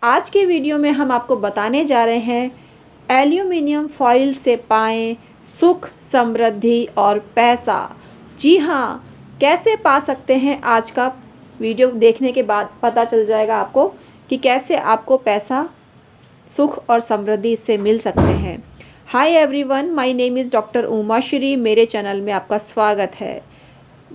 आज के वीडियो में हम आपको बताने जा रहे हैं एल्यूमिनियम फॉइल से पाएं सुख, समृद्धि और पैसा। जी हाँ, कैसे पा सकते हैं। आज का वीडियो देखने के बाद पता चल जाएगा आपको कि कैसे आपको पैसा, सुख और समृद्धि इससे मिल सकते हैं। Hi everyone, my name is doctor Uma Shri. मेरे चैनल में आपका स्वागत है।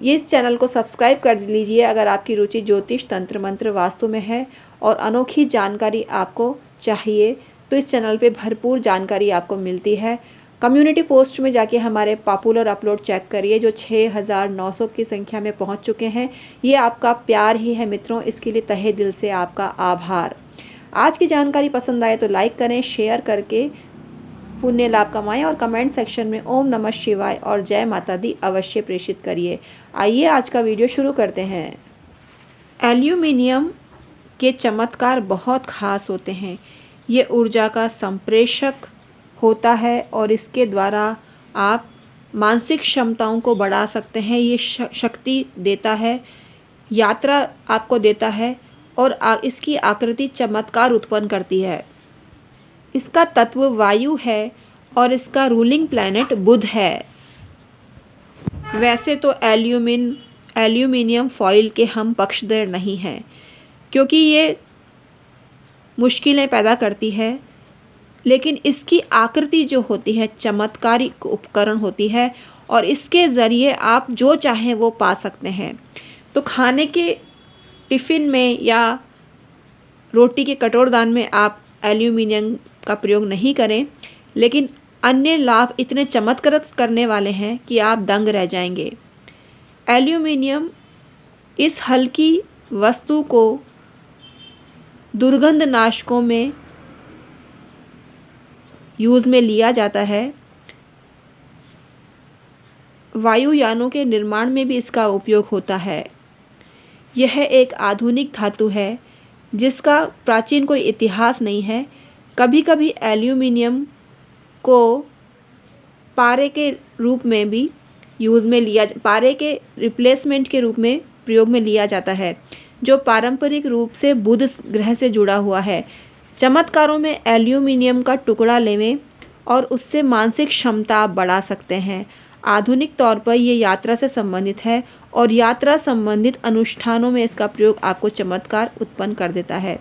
इस चैनल को सब्सक्राइब कर लीजिए अगर आपकी रुचि ज्योतिष, तंत्र मंत्र, वास्तु में है और अनोखी जानकारी आपको चाहिए तो इस चैनल पे भरपूर जानकारी आपको मिलती है। कम्युनिटी पोस्ट में जाके हमारे पॉपुलर अपलोड चेक करिए जो 6900 की संख्या में पहुंच चुके हैं। ये आपका प्यार ही है मित्रों, इसके लिए तहे दिल से आपका आभार। आज की जानकारी पसंद आए तो लाइक करें, शेयर करके पुण्य लाभ कमाएं और कमेंट सेक्शन में ओम नमः शिवाय और जय माता दी अवश्य प्रेषित करिए। आइए आज का वीडियो शुरू करते हैं। एल्यूमिनियम के चमत्कार बहुत खास होते हैं। ये ऊर्जा का संप्रेषक होता है और इसके द्वारा आप मानसिक क्षमताओं को बढ़ा सकते हैं। ये शक्ति देता है, यात्रा आपको देता है और इसकी आकृति चमत्कार उत्पन्न करती है। इसका तत्व वायु है और इसका रूलिंग प्लैनेट बुध है। वैसे तो एल्यूमिनियम फॉइल के हम पक्षधर नहीं हैं क्योंकि ये मुश्किलें पैदा करती है, लेकिन इसकी आकृति जो होती है चमत्कारिक उपकरण होती है और इसके ज़रिए आप जो चाहें वो पा सकते हैं। तो खाने के टिफ़िन में या रोटी के कटोरदान में आप एल्यूमिनियम का प्रयोग नहीं करें, लेकिन अन्य लाभ इतने चमत्कृत करने वाले हैं कि आप दंग रह जाएंगे। एल्यूमिनियम इस हल्की वस्तु को दुर्गंध नाशकों में यूज़ में लिया जाता है। वायुयानों के निर्माण में भी इसका उपयोग होता है। यह एक आधुनिक धातु है जिसका प्राचीन कोई इतिहास नहीं है। कभी कभी एल्यूमिनियम को पारे के रूप में भी पारे के रिप्लेसमेंट के रूप में प्रयोग में लिया जाता है, जो पारंपरिक रूप से बुध ग्रह से जुड़ा हुआ है। चमत्कारों में एल्यूमिनियम का टुकड़ा लेवें और उससे मानसिक क्षमता आप बढ़ा सकते हैं। आधुनिक तौर पर ये यात्रा से संबंधित है और यात्रा संबंधित अनुष्ठानों में इसका प्रयोग आपको चमत्कार उत्पन्न कर देता है।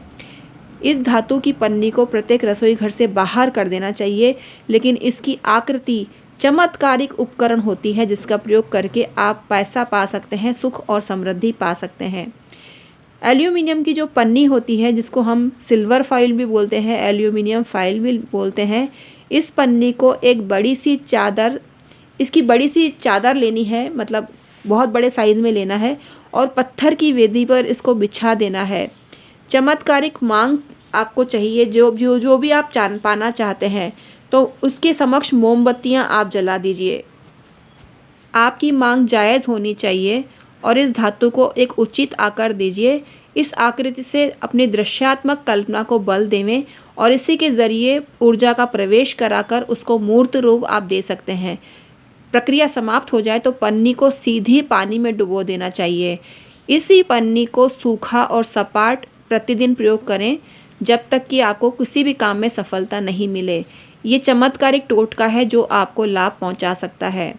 इस धातु की पन्नी को प्रत्येक रसोई घर से बाहर कर देना चाहिए, लेकिन इसकी आकृति चमत्कारिक उपकरण होती है जिसका प्रयोग करके आप पैसा पा सकते हैं, सुख और समृद्धि पा सकते हैं। एल्यूमिनियम की जो पन्नी होती है, जिसको हम सिल्वर फॉइल भी बोलते हैं, एल्यूमिनियम फॉइल भी बोलते हैं, इस पन्नी को एक बड़ी सी चादर लेनी है, मतलब बहुत बड़े साइज़ में लेना है और पत्थर की वेदी पर इसको बिछा देना है। चमत्कारिक मांग आपको चाहिए, जो भी आप पाना चाहते हैं, तो उसके समक्ष मोमबत्तियां आप जला दीजिए। आपकी मांग जायज़ होनी चाहिए और इस धातु को एक उचित आकार दीजिए। इस आकृति से अपनी दृश्यात्मक कल्पना को बल देवें और इसी के ज़रिए ऊर्जा का प्रवेश कराकर उसको मूर्त रूप आप दे सकते हैं। प्रक्रिया समाप्त हो जाए तो पन्नी को सीधी पानी में डुबो देना चाहिए। इसी पन्नी को सूखा और सपाट प्रतिदिन प्रयोग करें जब तक कि आपको किसी भी काम में सफलता नहीं मिले। ये चमत्कारिक टोटका है जो आपको लाभ पहुंचा सकता है।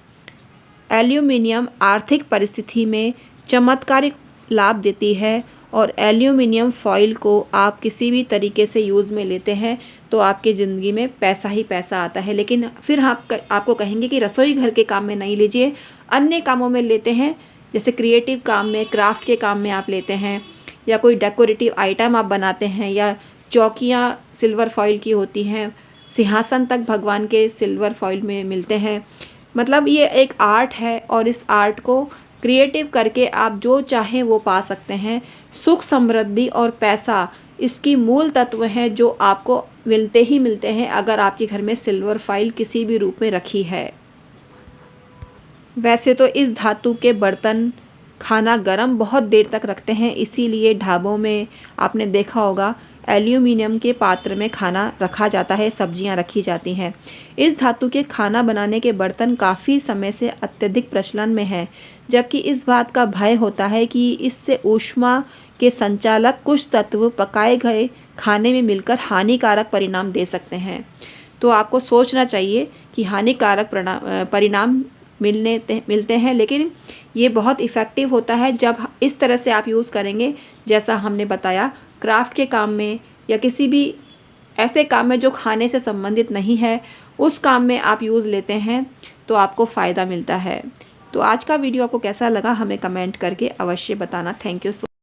एल्यूमिनियम आर्थिक परिस्थिति में चमत्कारिक लाभ देती है और एल्यूमिनियम फॉइल को आप किसी भी तरीके से यूज़ में लेते हैं तो आपकी ज़िंदगी में पैसा ही पैसा आता है। लेकिन फिर आपको कहेंगे कि रसोई घर के काम में नहीं लीजिए, अन्य कामों में लेते हैं, जैसे क्रिएटिव काम में, क्राफ्ट के काम में आप लेते हैं, या कोई डेकोरेटिव आइटम आप बनाते हैं, या चौकियाँ सिल्वर फॉइल की होती हैं, सिंहासन तक भगवान के सिल्वर फॉइल में मिलते हैं। मतलब ये एक आर्ट है और इस आर्ट को क्रिएटिव करके आप जो चाहें वो पा सकते हैं। सुख, समृद्धि और पैसा इसकी मूल तत्व हैं जो आपको मिलते ही मिलते हैं अगर आपके घर में सिल्वर फॉइल किसी भी रूप में रखी है। वैसे तो इस धातु के बर्तन खाना गर्म बहुत देर तक रखते हैं, इसीलिए ढाबों में आपने देखा होगा एल्यूमिनियम के पात्र में खाना रखा जाता है, सब्जियां रखी जाती हैं। इस धातु के खाना बनाने के बर्तन काफ़ी समय से अत्यधिक प्रचलन में हैं, जबकि इस बात का भय होता है कि इससे ऊष्मा के संचालक कुछ तत्व पकाए गए खाने में मिलकर हानिकारक परिणाम दे सकते हैं। तो आपको सोचना चाहिए कि हानिकारक परिणाम मिलते हैं, लेकिन ये बहुत इफ़ेक्टिव होता है जब इस तरह से आप यूज़ करेंगे, जैसा हमने बताया क्राफ्ट के काम में या किसी भी ऐसे काम में जो खाने से संबंधित नहीं है, उस काम में आप यूज़ लेते हैं तो आपको फ़ायदा मिलता है। तो आज का वीडियो आपको कैसा लगा हमें कमेंट करके अवश्य बताना। Thank you so